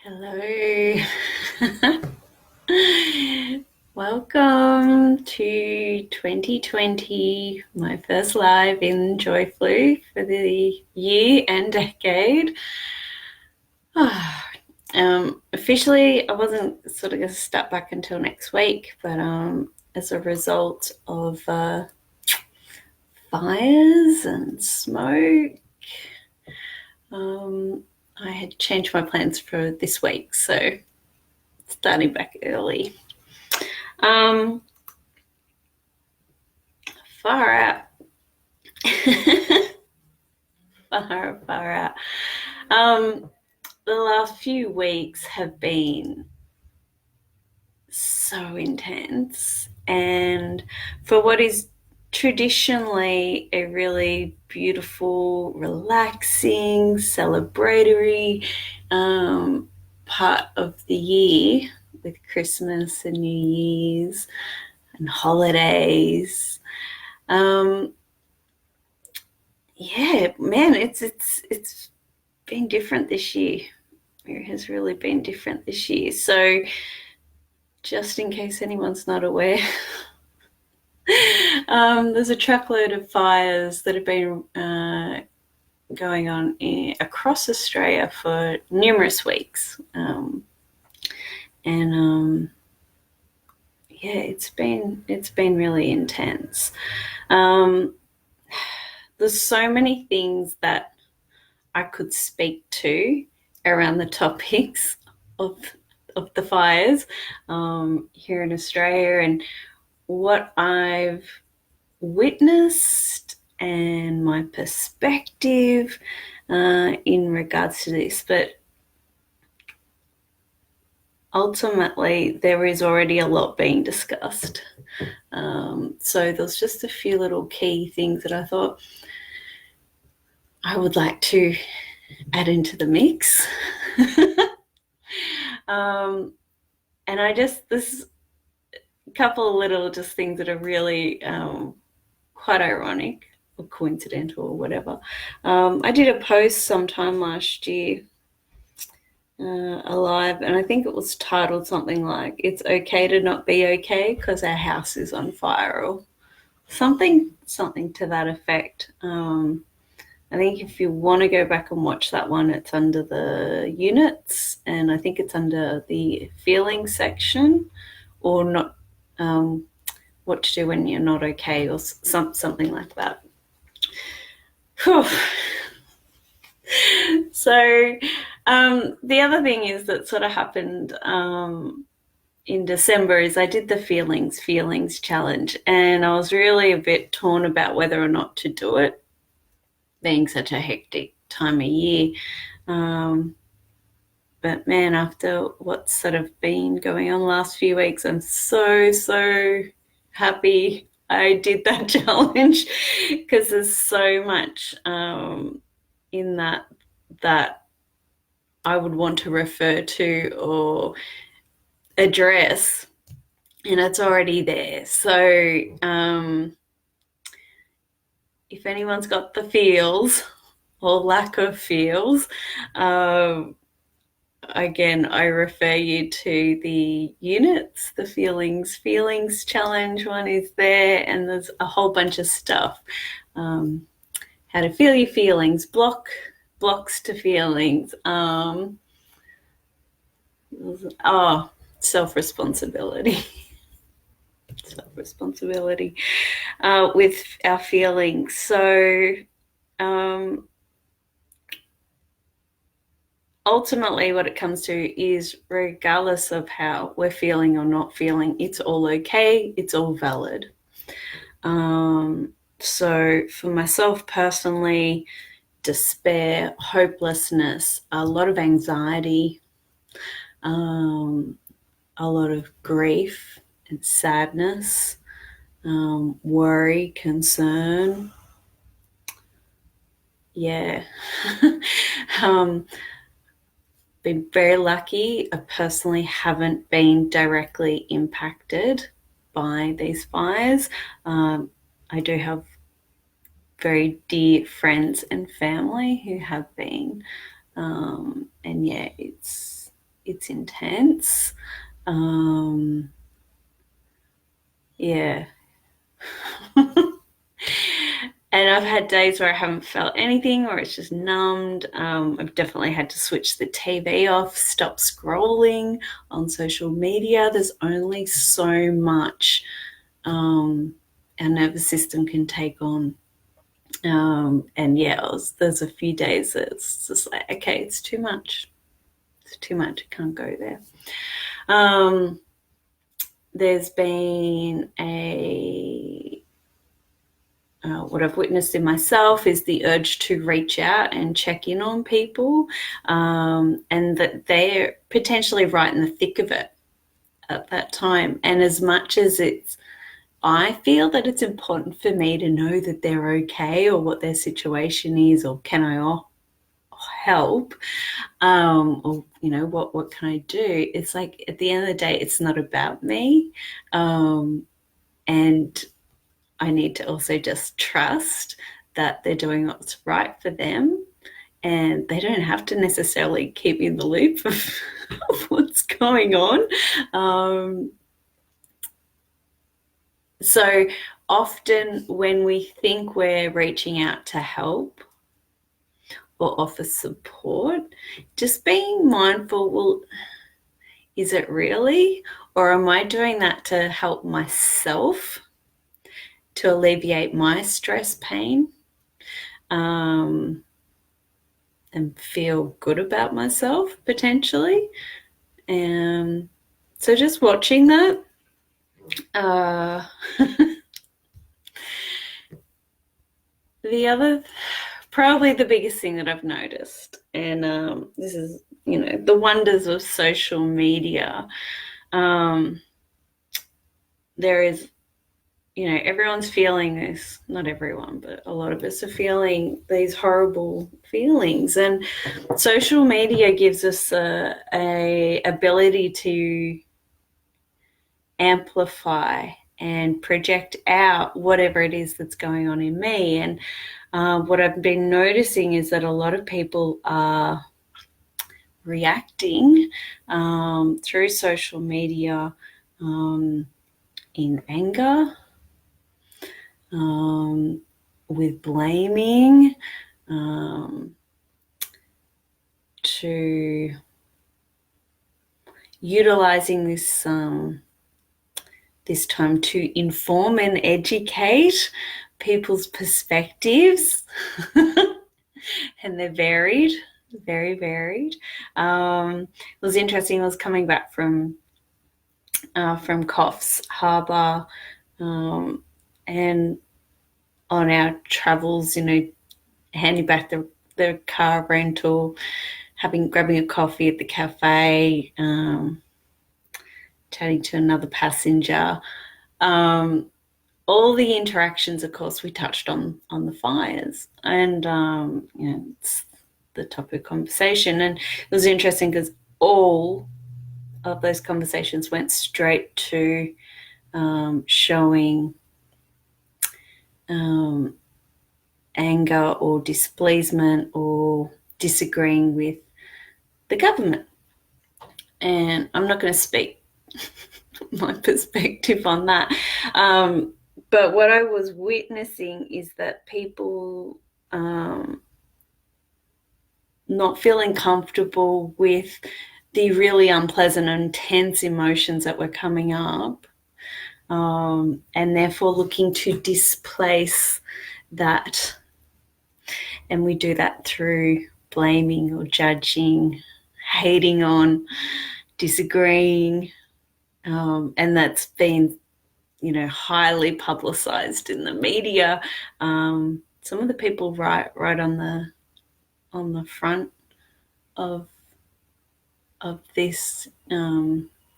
Hello. Welcome to 2020, my first live in Joyflu for the year and decade. Officially, I wasn't sort of going to start back until next week, but as a result of fires and smoke, I had changed my plans for this week, so starting back early. Far out. far out. The last few weeks have been so intense, and for what is traditionally a really beautiful, relaxing, celebratory part of the year with Christmas and New Year's and holidays. Yeah, man, it's been different this year. It has really been different this year. So, just in case anyone's not aware, there's a truckload of fires that have been going on across Australia for numerous weeks, and yeah, it's been really intense. There's so many things that I could speak to around the topics of the fires here in Australia and what I've witnessed and my perspective in regards to this. But ultimately, there is already a lot being discussed. So there's just a few little key things that I thought I would like to add into the mix. And this couple of little just things that are really quite ironic or coincidental or whatever. I did a post sometime last year, alive, and I think it was titled something like "It's okay to not be okay because our house is on fire," or something to that effect. I think if you want to go back and watch that one, it's under the units, and I think it's under the feelings section, or not. What to do when you're not okay, or something like that. Whew. So the other thing is that sort of happened in December is I did the feelings challenge, and I was really a bit torn about whether or not to do it, being such a hectic time of year. But man, after what's sort of been going on the last few weeks, I'm so happy I did that challenge, because there's so much in that I would want to refer to or address, and it's already there. So if anyone's got the feels or lack of feels, again, I refer you to the units. The feelings challenge one is there, and there's a whole bunch of stuff. How to feel your feelings, blocks to feelings. Self-responsibility. Self-responsibility with our feelings. So ultimately what it comes to is, regardless of how we're feeling or not feeling, it's all okay, it's all valid. So for myself personally, despair, hopelessness, a lot of anxiety, a lot of grief and sadness, worry, concern. Yeah. Been very lucky. I personally haven't been directly impacted by these fires. I do have very dear friends and family who have been, and yeah, it's it's intense. Yeah. And I've had days where I haven't felt anything, or it's just numbed. I've definitely had to switch the TV off, stop scrolling on social media. There's only so much our nervous system can take on. And yeah, there's a few days that it's just like, okay, it's too much. It's too much. I can't go there. There's been what I've witnessed in myself is the urge to reach out and check in on people, and that they're potentially right in the thick of it at that time. And as much as I feel that it's important for me to know that they're okay, or what their situation is, or can I help, or what can I do? It's like, at the end of the day, it's not about me, and I need to also just trust that they're doing what's right for them, and they don't have to necessarily keep me in the loop of what's going on. So often when we think we're reaching out to help or offer support, just being mindful, well, is it really? Or am I doing that to help myself, to alleviate my stress, pain, and feel good about myself, potentially? And so just watching that. Probably the biggest thing that I've noticed, and this is, the wonders of social media. There is, everyone's feeling this, not everyone, but a lot of us are feeling these horrible feelings. And social media gives us a ability to amplify and project out whatever it is that's going on in me. And what I've been noticing is that a lot of people are reacting through social media in anger, with blaming, to utilizing this time to inform and educate people's perspectives. And they're varied, very varied. It was interesting. I was coming back from Coffs Harbour, and on our travels, handing back the car rental, grabbing a coffee at the cafe, chatting to another passenger. All the interactions, of course, we touched on the fires, and it's the topic of conversation. And it was interesting because all of those conversations went straight to showing anger or displeasement or disagreeing with the government. And I'm not going to speak my perspective on that. But what I was witnessing is that people not feeling comfortable with the really unpleasant and intense emotions that were coming up, and therefore looking to displace that. And we do that through blaming or judging, hating on, disagreeing, and that's been, highly publicized in the media. Some of the people right on the front of this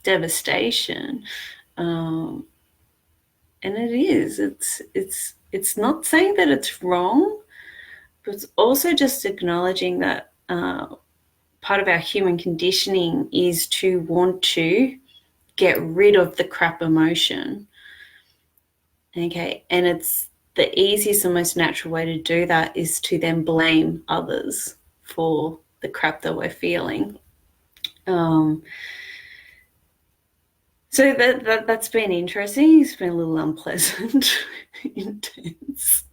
devastation, and it's not saying that it's wrong, but it's also just acknowledging that part of our human conditioning is to want to get rid of the crap emotion. Okay, and it's the easiest and most natural way to do that is to then blame others for the crap that we're feeling. So that's been interesting. It's been a little unpleasant, intense.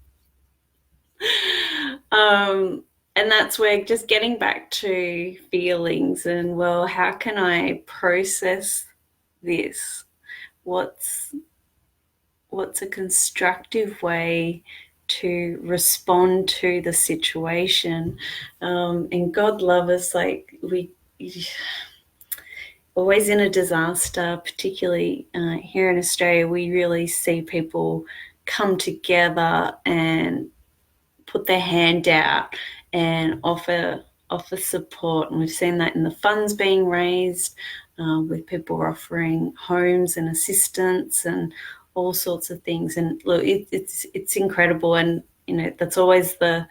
And that's where just getting back to feelings and, well, how can I process this? What's a constructive way to respond to the situation? And God love us, like we always in a disaster, particularly here in Australia, we really see people come together and put their hand out and offer support. And we've seen that in the funds being raised, with people offering homes and assistance and all sorts of things. And look, it's incredible. And that's always the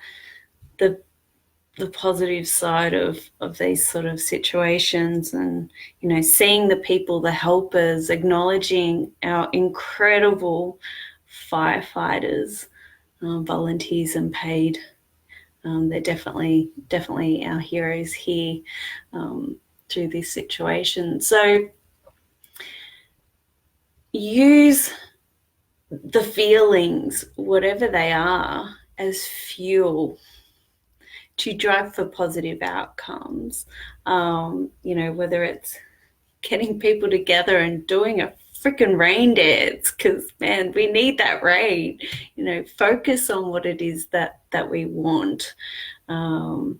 positive side of these sort of situations. And seeing the people, the helpers, acknowledging our incredible firefighters, volunteers and paid. They're definitely our heroes here through this situation. So use the feelings, whatever they are, as fuel to drive for positive outcomes. Whether it's getting people together and doing a freaking rain dance, because man, we need that rain. Focus on what it is that we want. And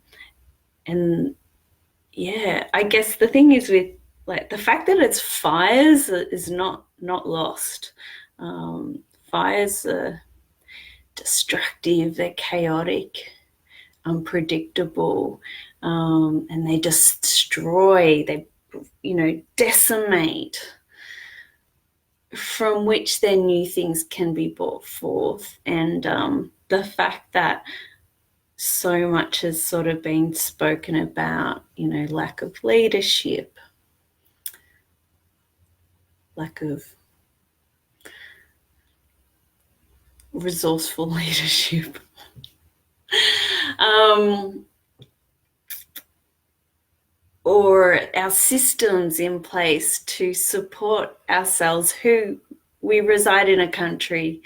yeah, I guess the thing is with like the fact that it's fires is not lost. Fires are destructive, they're chaotic, unpredictable, and they destroy, they decimate, from which then new things can be brought forth. And the fact that so much has sort of been spoken about, lack of leadership, lack of resourceful leadership, or our systems in place to support ourselves, who we reside in a country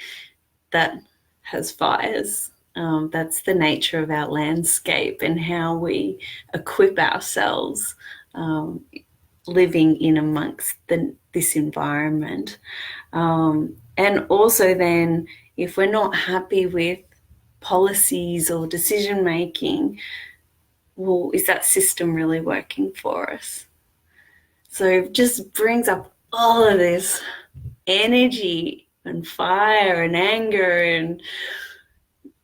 that has fires. That's the nature of our landscape and how we equip ourselves living in amongst this environment. And also then, if we're not happy with policies or decision making, well, is that system really working for us? So it just brings up all of this energy and fire and anger, and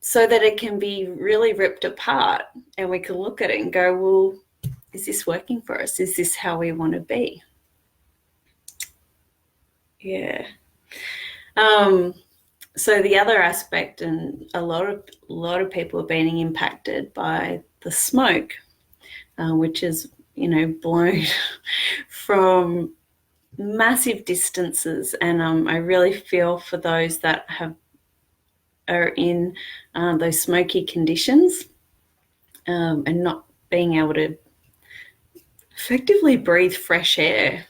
so that it can be really ripped apart and we can look at it and go, well, is this working for us? Is this how we want to be? Yeah. So the other aspect, and a lot of people are being impacted by the smoke, which is blown from massive distances. And I really feel for those that are in those smoky conditions, and not being able to effectively breathe fresh air.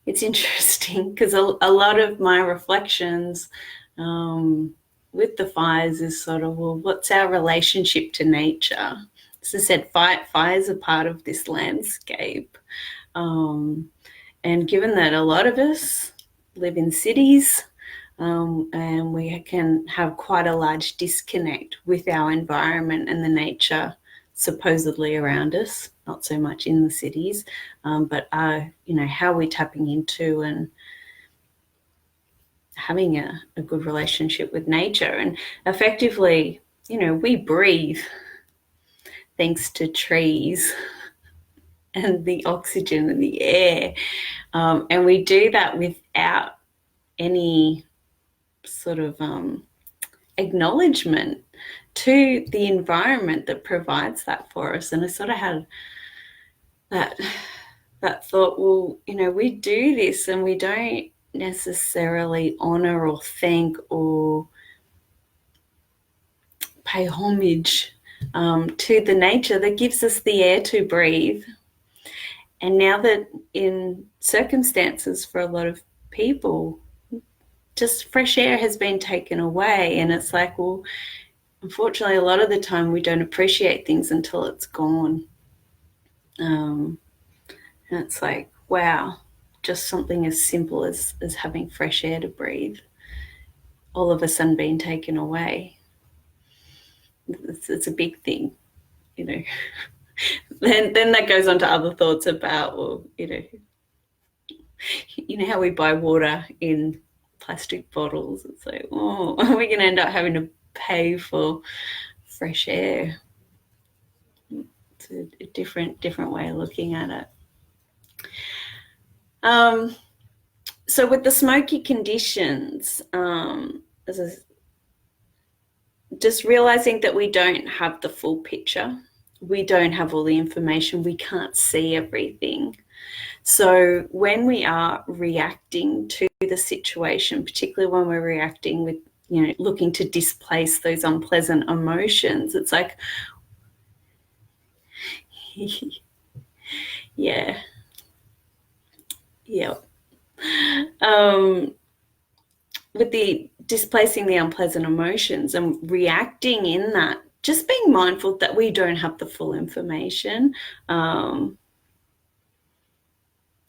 It's interesting because a lot of my reflections with the fires is sort of, well, what's our relationship to nature? As I said, fires are part of this landscape. And given that a lot of us live in cities, and we can have quite a large disconnect with our environment and the nature supposedly around us, not so much in the cities, but how we're tapping into and having a good relationship with nature. And effectively, we breathe thanks to trees and the oxygen and the air, and we do that without any sort of acknowledgement to the environment that provides that for us. And I sort of had that thought, well, we do this and we don't necessarily honor or thank or pay homage to the nature that gives us the air to breathe. And now that in circumstances for a lot of people, just fresh air has been taken away, and it's like, well, unfortunately, a lot of the time we don't appreciate things until it's gone. And it's like, wow, just something as simple as having fresh air to breathe, all of a sudden being taken away. It's a big thing, you know. Then that goes on to other thoughts about, well, you know how we buy water in plastic bottles. It's like, oh, we're going to end up having to pay for fresh air. It's a different way of looking at it. So with the smoky conditions, just realizing that we don't have the full picture. We don't have all the information. We can't see everything. So when we are reacting to the situation, particularly when we're reacting with, looking to displace those unpleasant emotions, it's like, yeah. With the displacing the unpleasant emotions and reacting in that, just being mindful that we don't have the full information.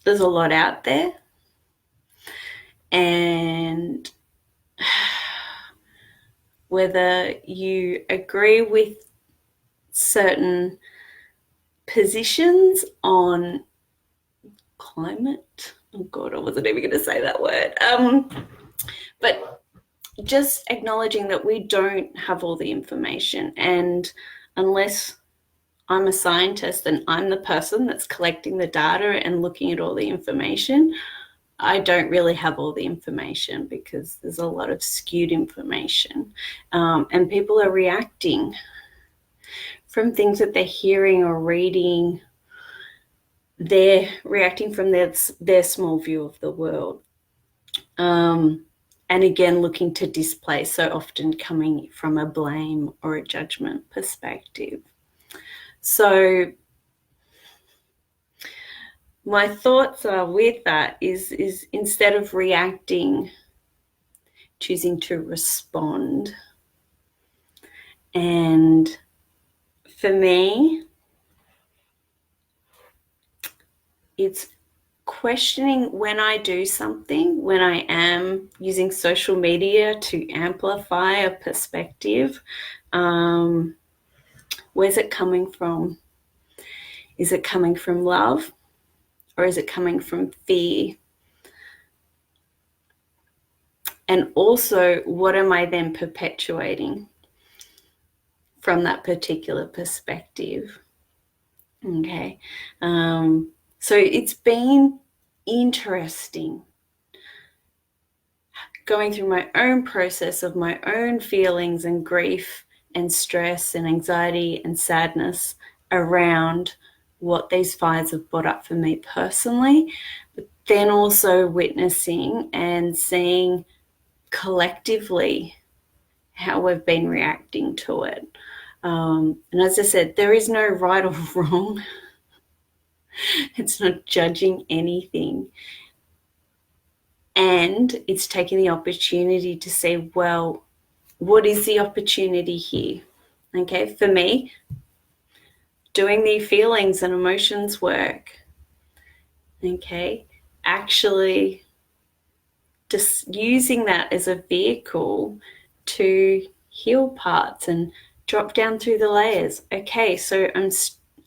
There's a lot out there, and whether you agree with certain positions on climate, oh God, I wasn't even going to say that word, but just acknowledging that we don't have all the information, and unless I'm a scientist and I'm the person that's collecting the data and looking at all the information, I don't really have all the information, because there's a lot of skewed information, and people are reacting from things that they're hearing or reading. They're reacting from their small view of the world, and again looking to displace, so often coming from a blame or a judgment perspective. So my thoughts are with that is instead of reacting, choosing to respond. And for me, it's questioning when I do something, when I am using social media to amplify a perspective, where's it coming from? Is it coming from love, or is it coming from fear? And also, what am I then perpetuating from that particular perspective? Okay. So it's been interesting going through my own process of my own feelings and grief and stress and anxiety and sadness around what these fires have brought up for me personally, but then also witnessing and seeing collectively how we've been reacting to it. And as I said, there is no right or wrong. It's not judging anything. And it's taking the opportunity to say, well, what is the opportunity here? Okay, for me, doing the feelings and emotions work. Okay, actually just using that as a vehicle to heal parts and drop down through the layers. Okay, so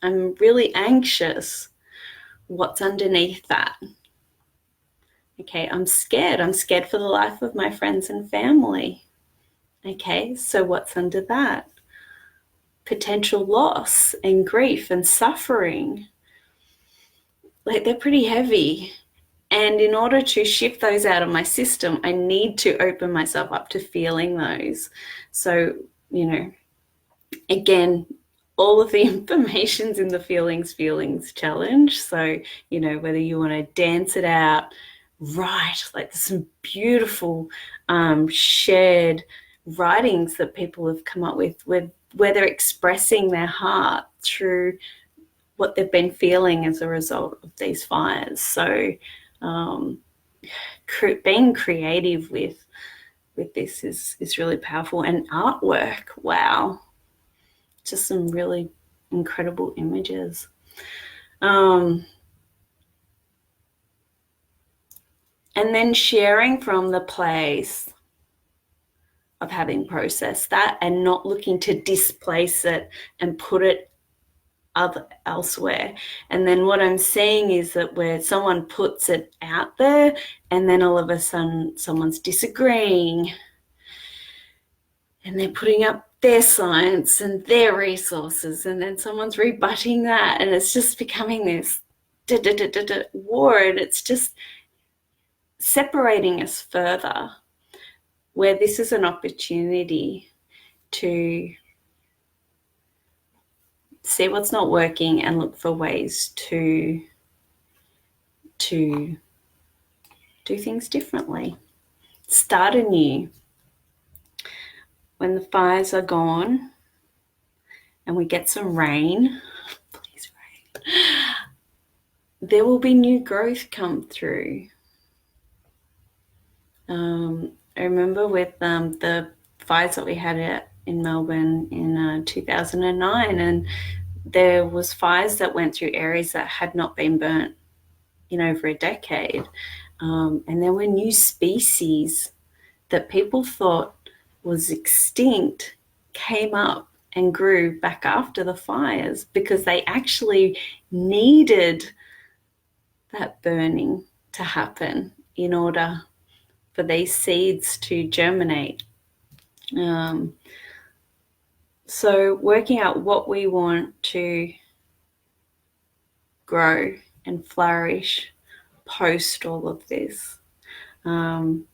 I'm really anxious. What's underneath that? Okay, I'm scared. I'm scared for the life of my friends and family. Okay, so what's under that? Potential loss and grief and suffering. Like, they're pretty heavy. And in order to shift those out of my system, I need to open myself up to feeling those. So, again, all of the information's in the feelings challenge. So, whether you want to dance it out, write, like there's some beautiful shared writings that people have come up with where they're expressing their heart through what they've been feeling as a result of these fires. So being creative with this is really powerful. And artwork, wow, just some really incredible images. And then sharing from the place of having processed that and not looking to displace it and put it elsewhere. And then what I'm seeing is that where someone puts it out there and then all of a sudden someone's disagreeing and they're putting up their science and their resources, and then someone's rebutting that, and it's just becoming this war, and it's just separating us further, where this is an opportunity to see what's not working and look for ways to do things differently, start anew. When the fires are gone and we get some rain, please rain, there will be new growth come through. I remember with the fires that we had in Melbourne in 2009, and there was fires that went through areas that had not been burnt in over a decade. And there were new species that people thought was extinct came up and grew back after the fires because they actually needed that burning to happen in order for these seeds to germinate. So working out what we want to grow and flourish post all of this. And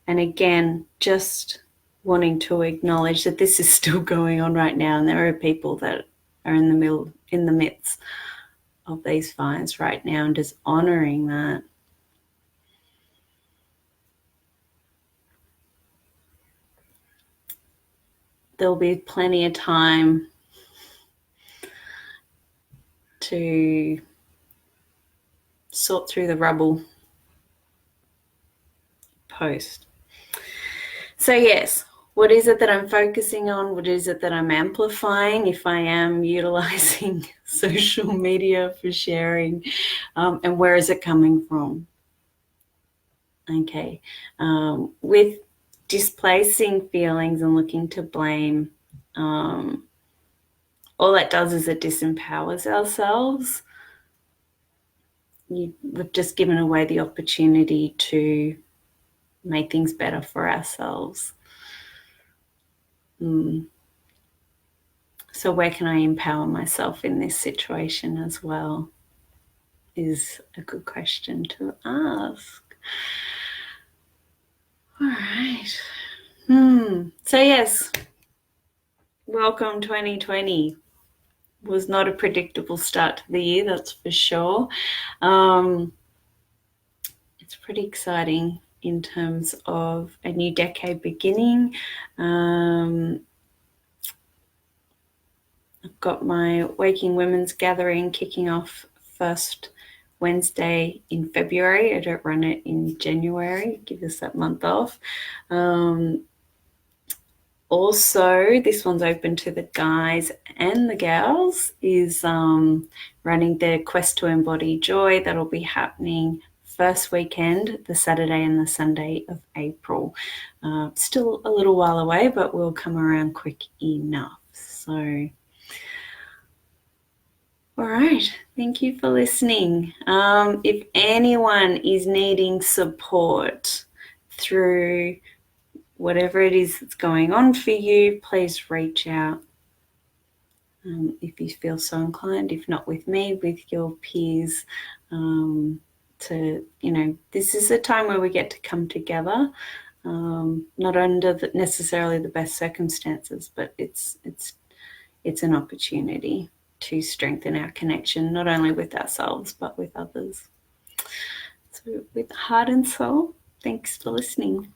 again, just wanting to acknowledge that this is still going on right now, and there are people that are in the midst of these fires right now, and just honoring that. There'll be plenty of time to sort through the rubble post. So yes, what is it that I'm focusing on? What is it that I'm amplifying if I am utilizing social media for sharing? And where is it coming from? Okay. With displacing feelings and looking to blame, all that does is it disempowers ourselves. We've just given away the opportunity to make things better for ourselves. So where can I empower myself in this situation as well is a good question to ask. All right. So yes, welcome 2020. Was not a predictable start to the year, that's for sure. It's pretty exciting in terms of a new decade beginning. I've got my Waking Women's Gathering kicking off first Wednesday in February. I don't run it in January, give us that month off. Also, this one's open to the guys and the gals, is running the Quest to Embody Joy. That'll be happening first weekend, the Saturday and the Sunday of April. Still a little while away, but we'll come around quick enough. So, all right, thank you for listening. If anyone is needing support through whatever it is that's going on for you, please reach out if you feel so inclined, if not with me, with your peers. This is a time where we get to come together, not under necessarily the best circumstances, but it's an opportunity to strengthen our connection, not only with ourselves, but with others. So with heart and soul, thanks for listening.